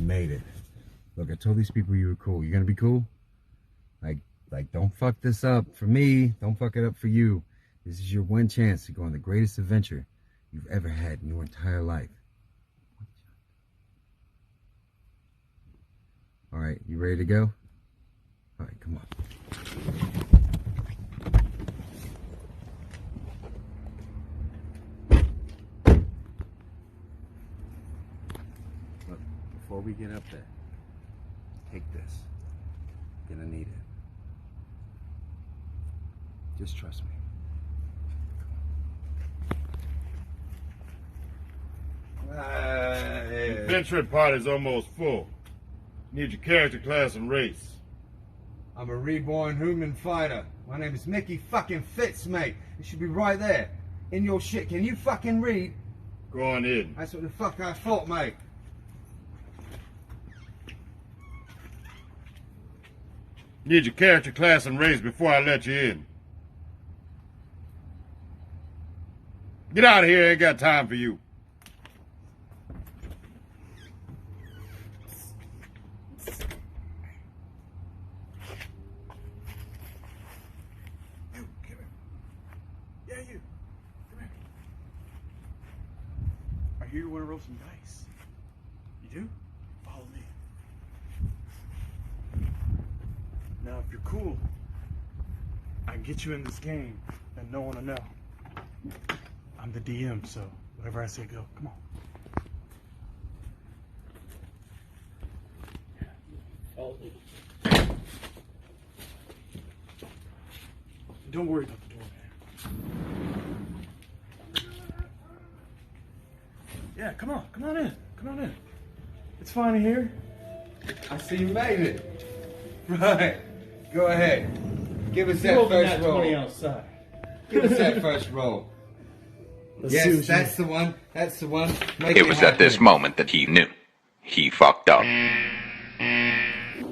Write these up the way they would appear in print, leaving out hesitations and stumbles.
made it. Look, I told these people you were cool. You gonna be cool? Like, don't fuck this up for me. Don't fuck it up for you. This is your one chance to go on the greatest adventure you've ever had in your entire life. All right, you ready to go? All right, come on. Look, before we get up there, take this. You're gonna need it. Just trust me. The adventure party's almost full. Need your character, class, and race. I'm a reborn human fighter. My name is Mickey fucking Fitz, mate. It should be right there. In your shit. Can you fucking read? Go on in. That's what the fuck I thought, mate. Need your character, class, and race before I let you in. Get out of here, I ain't got time for you. I hear you want to roll some dice. You do? Follow me. Now, if you're cool, I can get you in this game and no one will know. I'm the DM, so whatever I say, go. Come on. Follow me. Don't worry about the door, man. Yeah, come on in. Come on in. It's fine in here. I see you made it. Right. Go ahead. Give us that Roll the first nat 20 roll. outside. Give us that first roll. Let's see Yes, what that's the one. That's the one. Make It was at this happen. moment that he knew. He fucked up.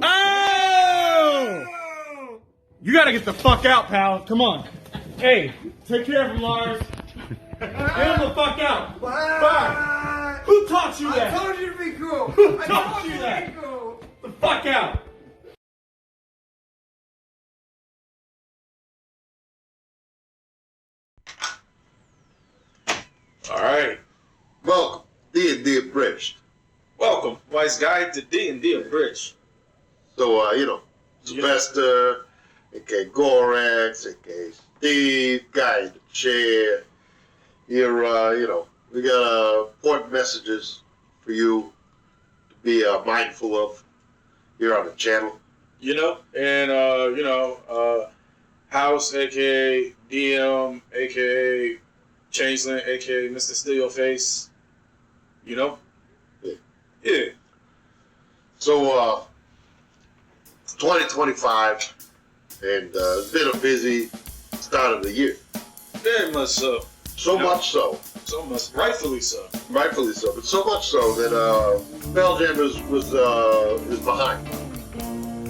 Oh! You gotta get the fuck out, pal. Come on. Hey, take care of him, Lars. Get him the fuck out. Bye. Who taught you that? I told you to be cool. Who I taught told you you that? to be cool. The fuck out. All right. Welcome, D&D Abridged. Welcome, Wise Guy, to D&D Abridged. So, Sylvester, aka Gorax, aka Steve, Guy in the Chair. Here, we got important messages for you to be mindful of here on the channel. House, aka DM, aka Changeling, aka Mr. Steelface. Yeah. Yeah. So, 2025, and it's been a busy start of the year. Very much so. So much so. So much, rightfully so. Rightfully so, but so much so that Spelljam is behind.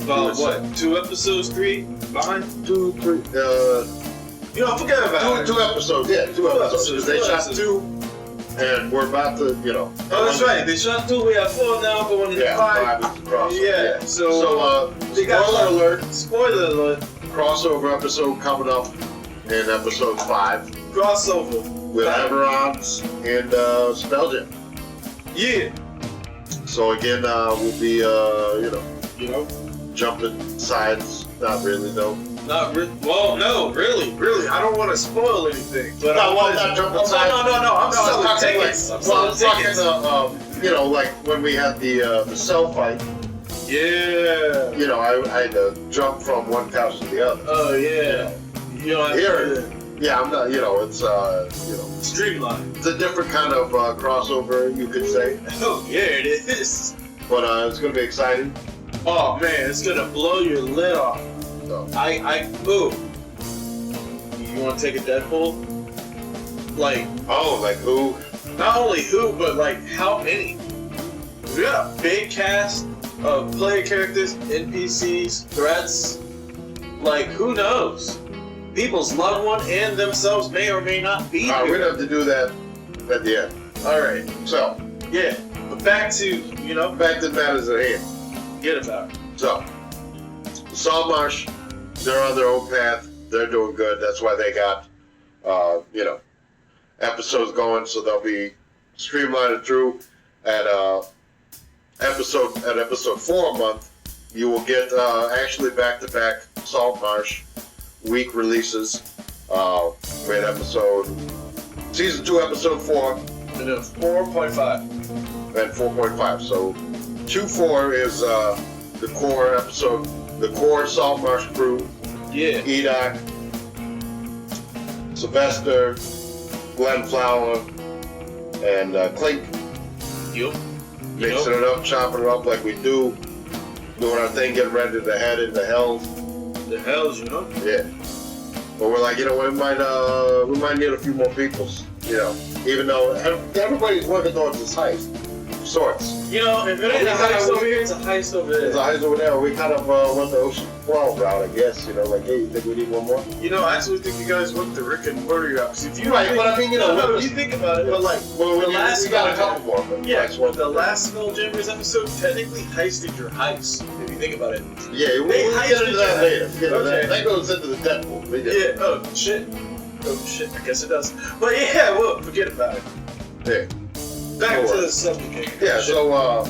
About what? 2 episodes, 3 behind? 2, 3. Forget about it. Two episodes. Yeah, two episodes. 'Cause they shot 2, and we're about to, Oh, that's right. They shot 2. We have 4 now, going into 5. 5 is the crossover. Yeah. So they got spoiler alert. Spoiler alert. Crossover episode coming up in episode 5 Crossover. with Everons and Spelljam. Yeah. So again, we'll be jumping sides. Not really though. Not really. Well, no, really. I don't want to spoil anything. But No, well, not jumping sides. No. I'm selling talking tickets. like, I'm selling tickets. like when we had the cell fight. Yeah. I had to jump from one couch to the other. Oh yeah. Here, yeah, I'm not. It's streamlined. it's a different kind of crossover, you could say. Oh yeah, it is. But it's gonna be exciting. Oh man, it's gonna blow your lid off. So, Ooh. You want to take a Deadpool? Like who? not only who, but like how many? We got a big cast of player characters, NPCs, threats. Like who knows? People's loved one and themselves may or may not be We're here. gonna have to do that at the end. All right. So, Yeah. But back to, Back to matters at hand. get about it. So, Saltmarsh, they're on their own path. They're doing good. That's why they got, episodes going. So they'll be streamlined through at episode 4 a month. You will get actually back-to-back Saltmarsh week releases. We had season 2, episode 4, And then 4.5. and 4.5. So 2-4 is the core episode, the core Saltmarsh crew. Yeah. Edok, Sylvester, Glenn Flower, and Clink. Yup. Mixing it up, chopping it up like we do, doing our thing, getting ready to head into Hells. The hell's, Yeah. But we're like, we might need a few more people, even though everybody's working towards this heist. Sorts. if it ain't a heist over here, it's a heist over there. There's a heist over there. We kind of went the Ocean 12 route, I guess. Like, hey, you think we need one more? I actually think you guys went the Rick and Morty route. Because if you Right, but I mean, if you think about it, but like Well, the last we got a Skull- couple more. But Yeah, next one. the last Skulljammers episode technically heisted your heist. If you think about it. Yeah, we'll They get into that heisted later. Okay. That goes into the Deadpool. But Yeah. Oh shit. Oh shit. I guess it does. But yeah, well, forget about it. Yeah. Back No to the worries. subject. Yeah, so,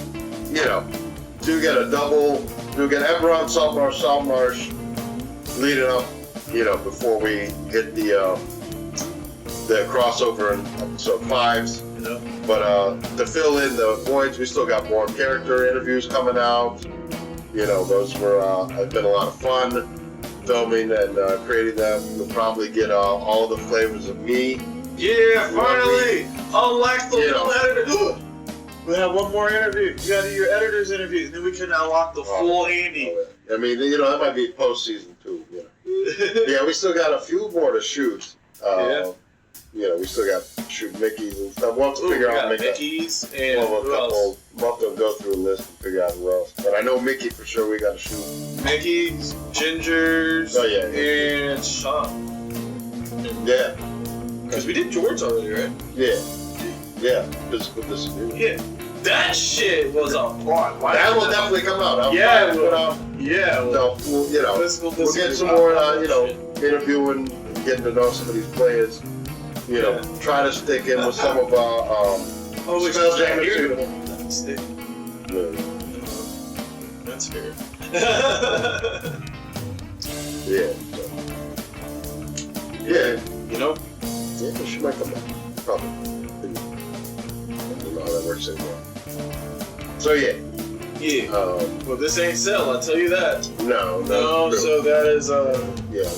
do get a double, do get Eberron, Saltmarsh, leading up, before we hit the crossover in episode 5s. But to fill in the voids, we still got more character interviews coming out. Those have been a lot of fun filming and creating them. You'll probably get all the flavors of me. Yeah, finally! Unlock the You little know. editor. We have one more interview. You gotta do your editor's interview, and then we can unlock the full Andy. I mean, that might be post-season 2, Yeah, we still got a few more to shoot. We still got to shoot Mickey's and stuff. We'll have to Ooh, figure we out got Mickey's and We'll who else? have to go through a list and figure out who else. But I know Mickey for sure we got to shoot. Mickey's, Ginger's, Oh, yeah. and Sean. Yeah, Because we did George already, right? yeah. Physical disagreement. Yeah. That shit was a plot. That will definitely come out. Yeah, it will. But, Yeah, well, so, physical we'll get some disagreement. more, interviewing, getting to know some of these players. Try to stick in with some of our Oh, wait, Spelljammer here. too. That's fair. Yeah. So. Yeah. You Yeah, she might come back. Probably. I don't know how that works anymore. So yeah. Yeah. Um, Well, this ain't Cell, I'll tell you that. no. No, so that is, Yeah.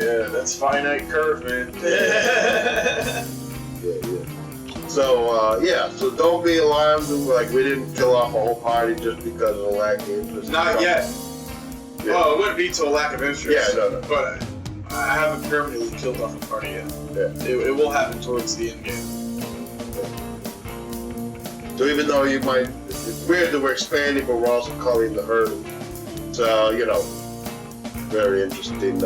yeah, that's finite curve, man. Yeah. So so don't be alarmed. Like we didn't kill off a whole party just because of the lack of interest. Not yet. Yeah. Oh, it wouldn't be to a lack of interest. Yeah, no. But I haven't permanently killed off a party yet. Yeah. It will happen towards the end game. So even though it's weird that we're expanding, but we're also culling the herd. So very interesting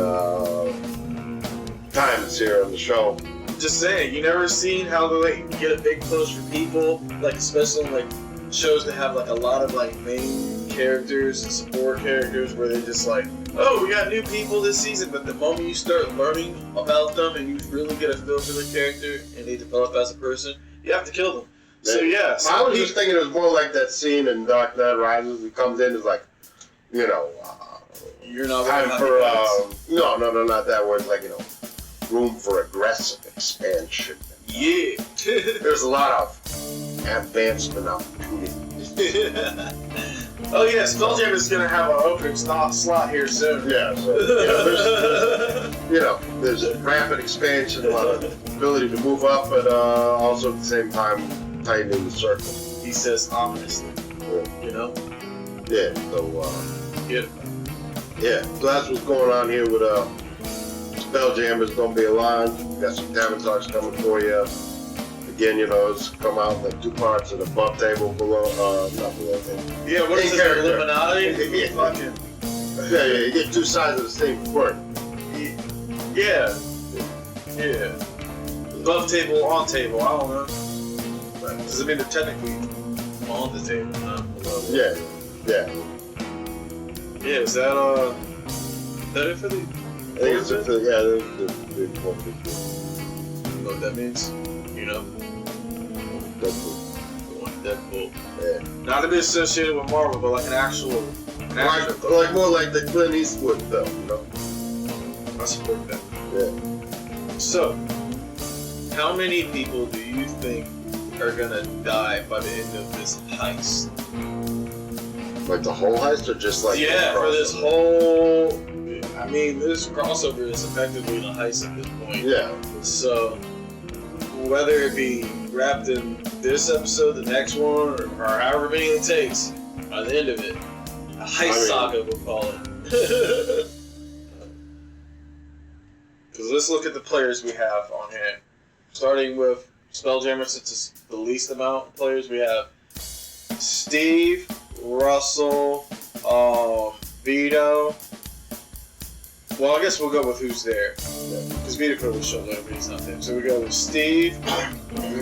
times here on the show. Just saying, you never seen how they get a big push for people, like especially like shows that have like a lot of like main characters and support characters where they're just like, oh, we got new people this season, but the moment you start learning about them and you really get a feel for the character and they develop as a person, you have to kill them. So yeah, I was just thinking it was more like that scene in Dark Knight Rises. He comes in, is like, you're not time really for happy no, not that word. Like room for aggressive expansion. yeah. There's a lot of advancement opportunity. Oh yeah, Spelljammer's gonna have an open slot here soon. Yeah, so there's rapid expansion, a lot of ability to move up, but also at the same time tightening the circle. He says ominously, Yeah, so Yeah. so that's what's going on here with Spelljammers. Don't be alarmed. Got some Damage Talks coming for you. Again, it's come out in like 2 parts of the above table, below, not below table. Yeah, what is In this, character. Illuminati? Yeah. Fucking, Yeah, you get 2 sides of the same word. yeah. Above table, on table, I don't know. Does it mean they're technically on the table, not below. Yeah, yeah. Yeah, is that it for the? I think it's just the one. You know what that means? You know, Deadpool. the one Deadpool. Yeah. Not to be associated with Marvel, but like an actual. Like more like the Clint Eastwood film, you know? I support that. Yeah. So, how many people do you think are gonna die by the end of this heist? Like the whole heist, or just like Yeah, for this whole. I mean, this crossover is effectively the heist at this point. Yeah. So, whether it be wrapped in this episode, the next one, or however many it takes, by the end of it, a heist saga, we'll call it. Because let's look at the players we have on hand. Starting with Spelljammer, since it's the least amount of players, we have Steve, Russell, Vito. Well, I guess we'll go with who's there. Because Vito could have shown later, but he's not there. So we go with Steve,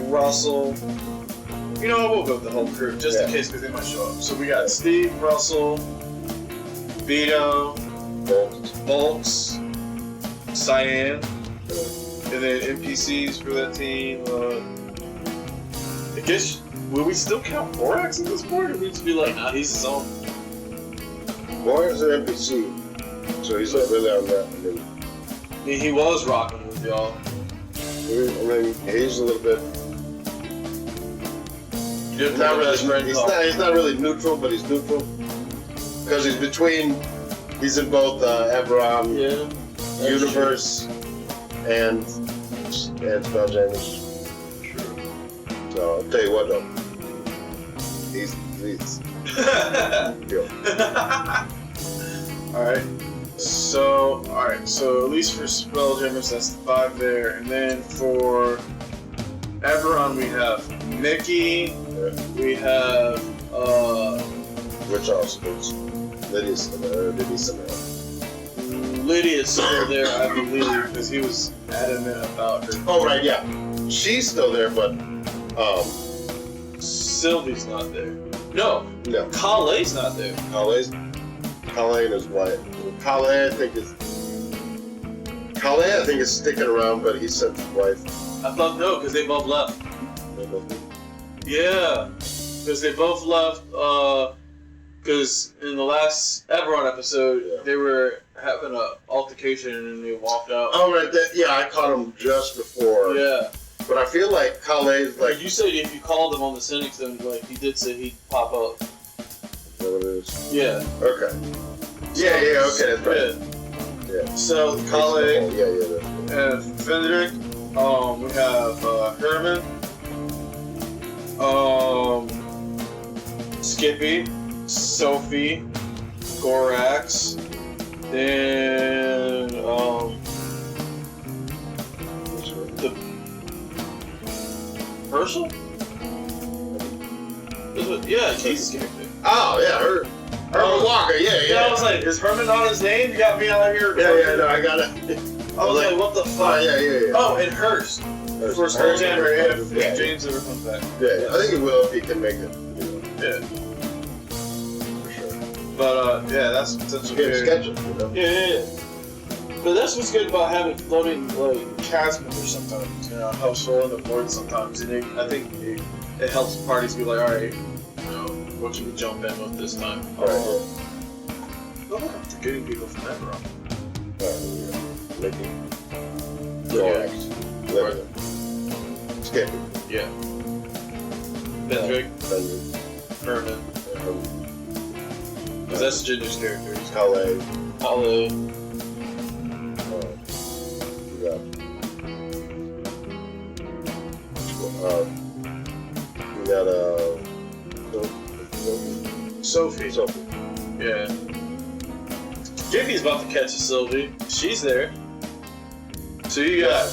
Russell. You know what? We'll go with the whole crew, just in case, because they might show up. So we got Steve, Russell, Vito, Bolts, Cyan, and then NPCs for that team. I guess, will we still count Borax at this point? Or we just be like, nah, he's his own? Borax is an NPC, so he's not really on that. I mean, he was rocking with y'all. I mean, he's a little bit. He's Not really, he's not really neutral, but he's neutral because he's between. He's in both Abraham universe and Spelljammers. True. So I'll tell you what though, he's Alright, so at least for Spelljammers, that's the 5 there. And then for Everon, we have Mickey, we have, which also Lydia's Lydia's still there, I believe, because he was adamant about her. Oh right, yeah, she's still there, but Sylvie's not there. No, no, Kale's not there. Kale and his wife. Kale, I think is sticking around, but he sent his wife. I thought no, because they both left. Yeah, because they both left. Because in the last Everon episode, they were having an altercation and they walked out. Oh right, I caught him just before. Yeah. But I feel like Kale's like. You said if you called him on the Cynics, then like he did say he'd pop up. Is that what it is? Yeah. Okay. Yeah, okay, that's right. Yeah. So Kale and Fendrick. We have Herman. Skippy, Sophie, Gorax, then the Herschel? Yeah, Jesus character. Oh yeah, Herman Walker. Yeah. I was like, is Herman not his name? You got me out here. Yeah. No, I got it. I was like, what the fuck? Oh yeah. Oh, and Hurst. For Spelljammer, if James ever comes back. Yeah, I think he will if he can make it. Yeah. For sure. But that's potential. Get sketch it, you know? Yeah. But that's what's good about having floating like cast members sometimes. You know, it helps fill in the board sometimes, and I think it helps parties be like, all right, you know, what should we jump in with this time? All right. I feel like I'm forgetting people from Everon. Mickey. Gorax. Skippy. Yeah. Fendrick. Herman. Because that's Ginger's character. He's Kale. Kale. We got Sophie. Yeah. Gibby's about to catch a Sylvie. She's there. So you got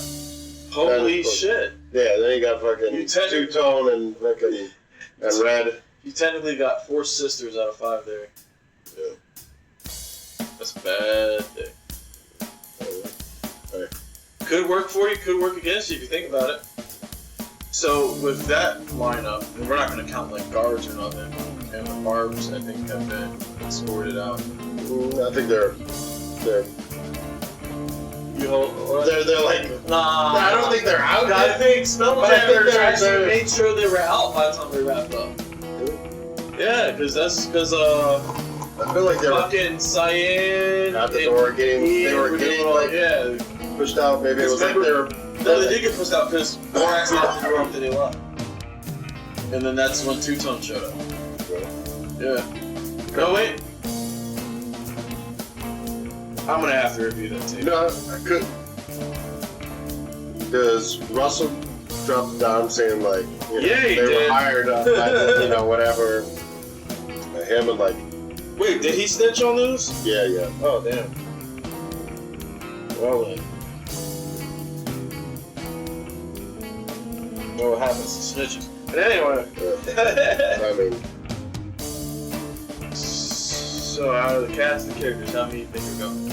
holy shit. Yeah, then you got fucking You technically- Two-Tone and fucking and Red. You technically got 4 sisters out of 5 there. Yeah. That's a bad thing. Could work for you, could work against you if you think about it. So with that lineup, and we're not going to count like guards or nothing, and the barbs I think have been sorted out. I think they're They're like, nah. I don't think they're out I yet. think But I think Spelljammer they're- actually made sure they were out by the time we wrapped up. Yeah, because I feel like they were fucking Cyan. out the door getting they were getting like yeah. pushed out. Maybe it was like they were. No, they did get pushed out because Borax left the room after they left. And then that's when Two-Tone showed up. Yeah. No, wait. I'm gonna have to review that tape. No, I couldn't. Because Russell dropped down saying like, you know, Yeah, he they did. were hired up by the, you know, whatever. Him and like, Wait, did he snitch on this? yeah. Oh, damn. Well then. Well, what happens to snitches? But anyway. I mean, So out of the cast and characters, how many you think are going?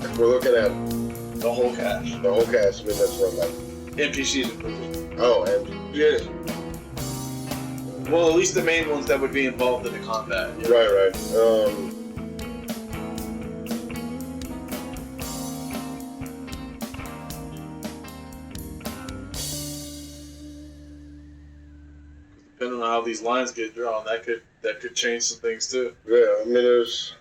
if we're looking at The whole cast. the whole cast, I mean, that's what like, NPCs included. oh, and Yeah. Well, at least the main ones that would be involved in the combat. Yeah. right. Depending on how these lines get drawn, that could change some things too. Yeah, I mean, there's.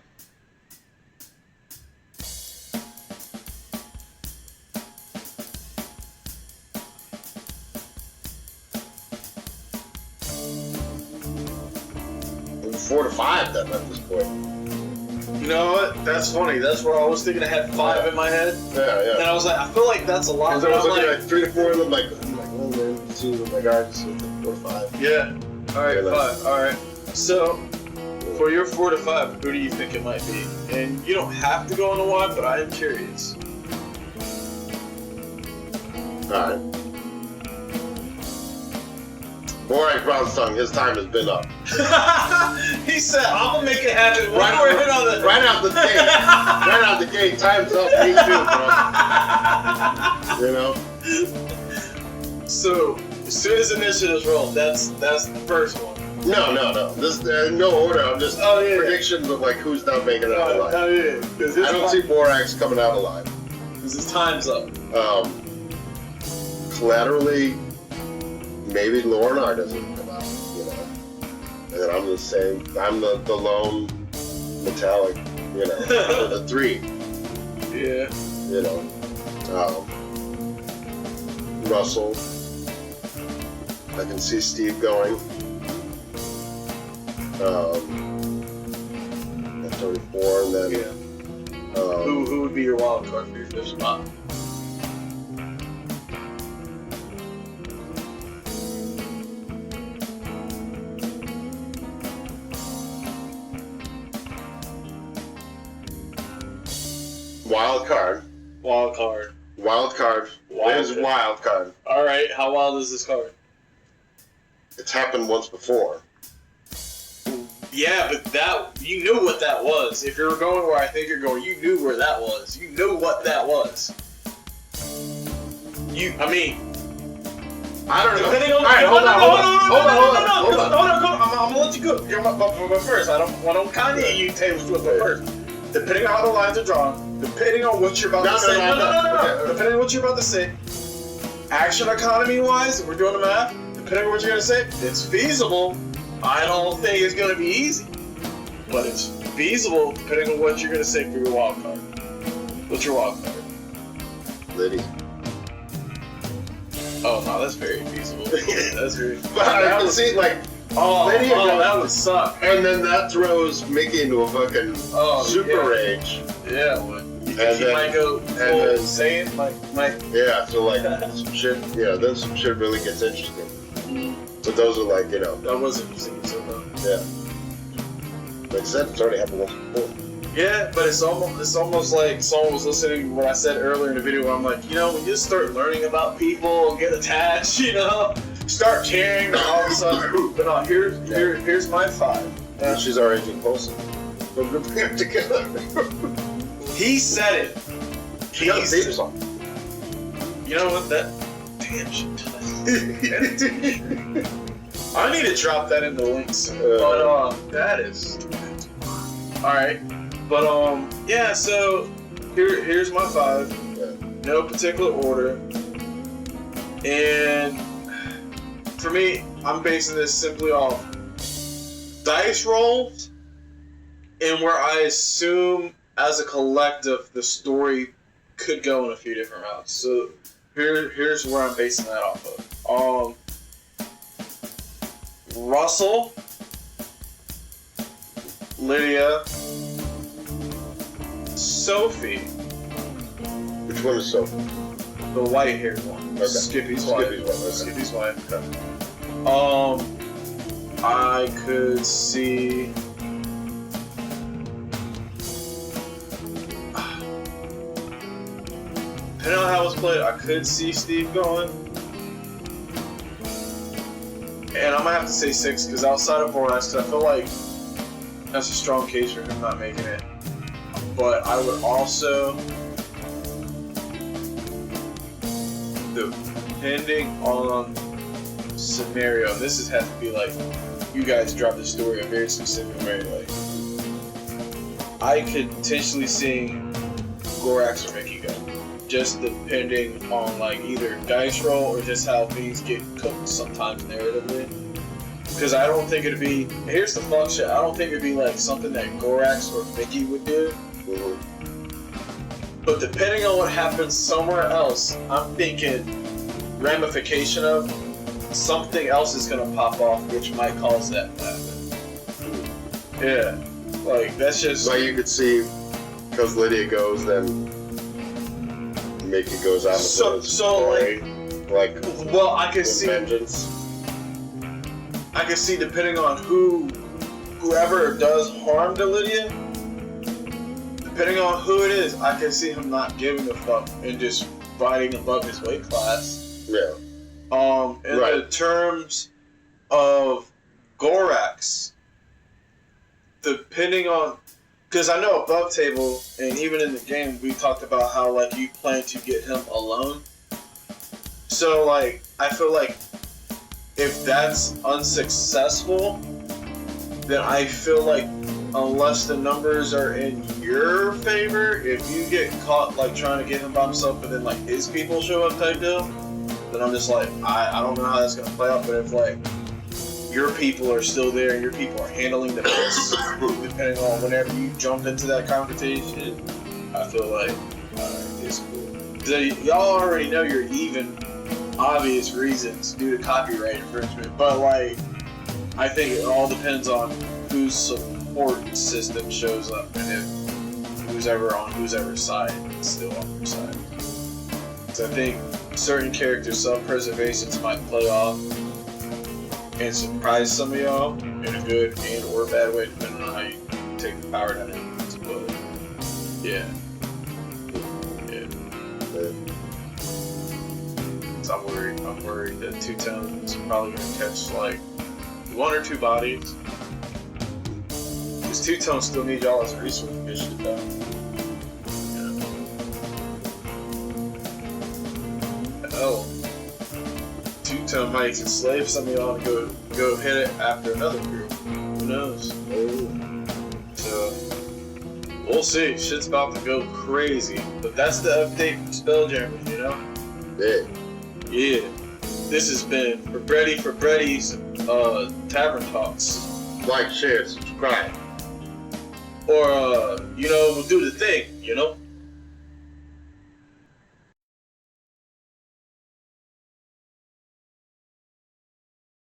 There's 4 to 5 then at this point. You know what? That's funny. That's what I was thinking. I had 5 in my head, Yeah. and I was like, I feel like that's a lot. Because I was but I'm looking like, at 3 to 4 of them, like, I'm like, oh man, 2 of my guys, 4 to 5. yeah. All right, Yeah, 5. All right. So for your 4 to 5, who do you think it might be? And you don't have to go on a why, but I am curious. Alright. Borax Brownstone, his time has been up. He said, "I'm gonna make it happen." Right out the gate. Right out the gate, time's up. Me too, bro. You know? So as soon as initiatives roll, that's the first one. No. This no order. I'm just predictions of like who's not making it out alive. Oh yeah, because I don't see Borax coming out alive. his time's up. Collaterally, maybe Lornar doesn't come out, you know. And then I'm the same. I'm the lone metallic, you know, the 3, Yeah. you know. Russell. I can see Steve going. That's already 4, and then Who would be your wild card for your 5th spot? wild card. Wild card. Wild card. There's wild card. All right. How wild is this card? It's happened once before. Yeah, but that you knew what that was. If you're going where I think you're going, you knew where that was. You knew what that was. I don't know. Depending on, All right, hold on. I'm gonna let you go. You're but first, I don't Kanye you Taylor Swift but first. Depending on how the lines are drawn, depending on what you're about to say. No. Depending on what you're about to say, action economy wise, if we're doing the math, depending on what you're gonna say, it's feasible. I don't think it's gonna be easy, but it's feasible depending on what you're gonna say for your wild card. What's your wild card? Liddy. Oh no, that's very feasible. That's very. But I can see like Lydia that would suck. and then that throws Mickey into a fucking super rage. Yeah, well, you think he then- might go full then- insane? Like, Yeah, so like some shit. Yeah, then some shit really gets interesting. But those are like, you know, that was interesting. So yeah. Like I said, it's already happened once before. yeah, but it's almost like someone was listening to what I said earlier in the video where I'm like, you know, when you just start learning about people, get attached, you know, start caring, and all of a sudden, but no, here's my 5. And she's our agent Coulson. We're gonna bring them together. He said it. She got a theme song. You know what? That damn shit. I need to drop that in the links. But that is all right. But yeah. So here's my 5. Yeah. No particular order. And for me, I'm basing this simply off dice rolls and where I assume as a collective the story could go in a few different routes. So here's where I'm basing that off of. Russell, Lydia, Sophie. Which one is Sophie? The white-haired one. Okay. Skippy's wife. Skippy's one, okay. Skippy's wife. I could see. Depending on how it's played, I could see Steve going. And I'm gonna have to say 6 because outside of Borax, I feel like that's a strong case for him not making it. But I would also, depending on scenario, this has to be like you guys drop the story a very specific way. Like I could potentially see Gorax or Mickey go, just depending on like either dice roll or just how things get cooked sometimes narratively. Because I don't think it'd be. Here's the fuck shit. I don't think it'd be like something that Gorax or Mickey would do. But depending on what happens somewhere else, I'm thinking ramification of something else is gonna pop off, which might cause that to happen. Yeah, like that's just. So you could see, because Lydia goes, then Mickey goes out. So like. Well, I could see. Vengeance. I can see depending on whoever does harm to Lydia, depending on who it is, I can see him not giving a fuck and just fighting above his weight class. Yeah. In the terms of Gorax, depending on, because I know above table and even in the game we talked about how like you plan to get him alone. So like I feel like if that's unsuccessful, then I feel like unless the numbers are in your favor, if you get caught like trying to get him by himself and then like his people show up type deal, then I'm just like, I don't know how that's gonna play out, but if like your people are still there and your people are handling the bits, depending on whenever you jump into that confrontation, I feel like it's cool. So y'all already know you're even. Obvious reasons due to copyright infringement, but like I think it all depends on whose support system shows up and if who's ever on whoever's side is still on their side. So I think certain character self-preservations might play off and surprise some of y'all in a good and or bad way depending on how you take the power dynamics. But yeah. I'm worried that Two-Tone's probably gonna catch like 1 or 2 bodies. Because Two-Tone still needs y'all as a resource to get shit done. Yeah. Hell, Two-Tone might enslave some of y'all to go hit it after another group. Who knows? So we'll see. Shit's about to go crazy. But that's the update from Spelljammer, you know? Yeah. Yeah, this has been for Brady's Tavern Talks. Like, share, subscribe. Or, we'll do the thing, you know?